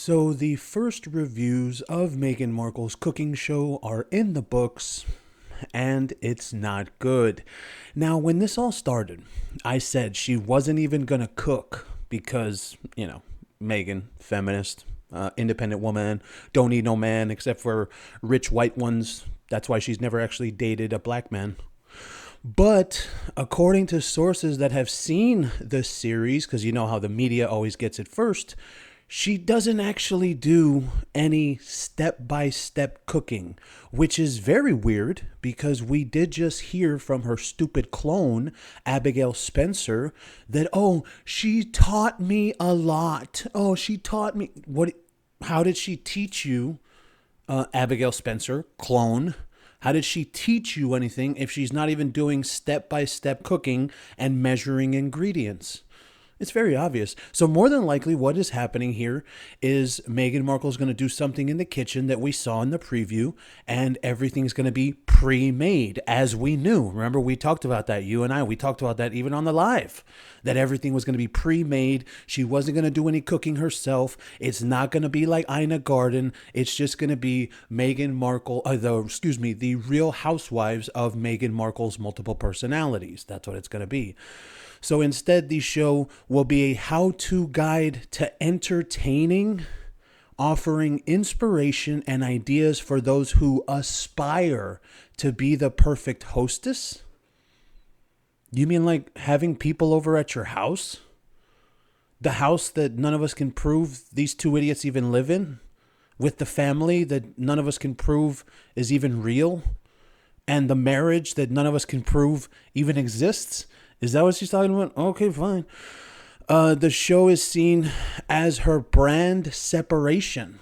So the first reviews of Meghan Markle's cooking show are in the books, and it's not good. Now, when this all started, I said she wasn't even going to cook because, Meghan, feminist, independent woman, don't need no man except for rich white ones. That's why she's never actually dated a black man. But according to sources that have seen the series, because you know how the media always gets it first, she doesn't actually do any step-by-step cooking, which is very weird because we did just hear from her stupid clone, Abigail Spencer, that, she taught me a lot. Oh, she taught me. What? How did she teach you, Abigail Spencer, clone? How did she teach you anything if she's not even doing step-by-step cooking and measuring ingredients? It's very obvious. So more than likely what is happening here is Meghan Markle's going to do something in the kitchen that we saw in the preview, and everything's going to be pre-made, as we knew. Remember, we talked about that, you and I. We talked about that even on the live, that everything was going to be pre-made. She wasn't going to do any cooking herself. It's not going to be like Ina Garden. It's just going to be Meghan Markle, the Real Housewives of Meghan Markle's multiple personalities. That's what it's going to be. So instead, the show will be a how-to guide to entertaining, offering inspiration and ideas for those who aspire to be the perfect hostess. You mean like having people over at your house? The house that none of us can prove these two idiots even live in? With the family that none of us can prove is even real? And the marriage that none of us can prove even exists? Is that what she's talking about? Okay, fine. The show is seen as her brand separation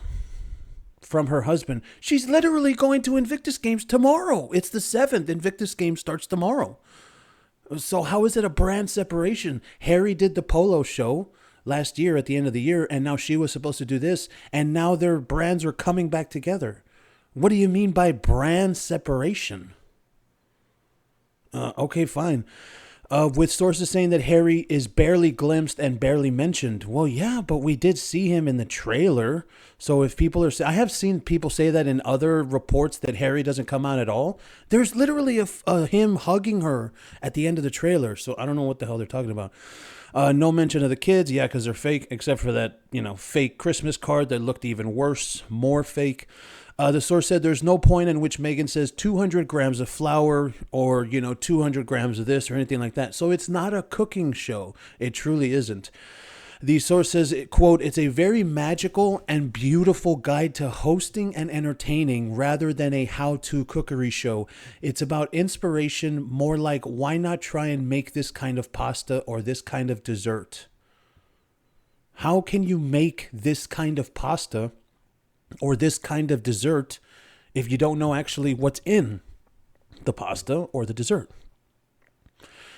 from her husband. She's literally going to Invictus Games tomorrow. It's the 7th. Invictus Games starts tomorrow. So how is it a brand separation? Harry did the polo show last year at the end of the year, and now she was supposed to do this, and now their brands are coming back together. What do you mean by brand separation? Okay, fine. With sources saying that Harry is barely glimpsed and barely mentioned. Well, yeah, but we did see him in the trailer. So if people are, I have seen people say that in other reports that Harry doesn't come out at all. There's literally him hugging her at the end of the trailer. So I don't know what the hell they're talking about. No mention of the kids, yeah, because they're fake, except for that, fake Christmas card that looked even worse, more fake. The source said there's no point in which Meghan says 200 grams of flour or, 200 grams of this or anything like that. So it's not a cooking show. It truly isn't. The source says, quote, it's a very magical and beautiful guide to hosting and entertaining rather than a how-to cookery show. It's about inspiration, more like why not try and make this kind of pasta or this kind of dessert? How can you make this kind of pasta or this kind of dessert if you don't know actually what's in the pasta or the dessert?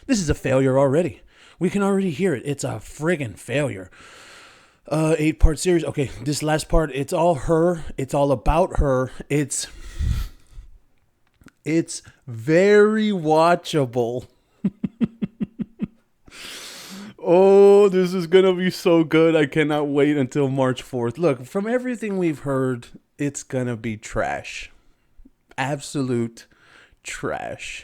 This is a failure already. We can already hear it. It's a friggin' failure. 8-part series. Okay, this last part, it's all her. It's all about her. It's very watchable. Oh, this is going to be so good. I cannot wait until March 4th. Look, from everything we've heard, it's going to be trash. Absolute trash.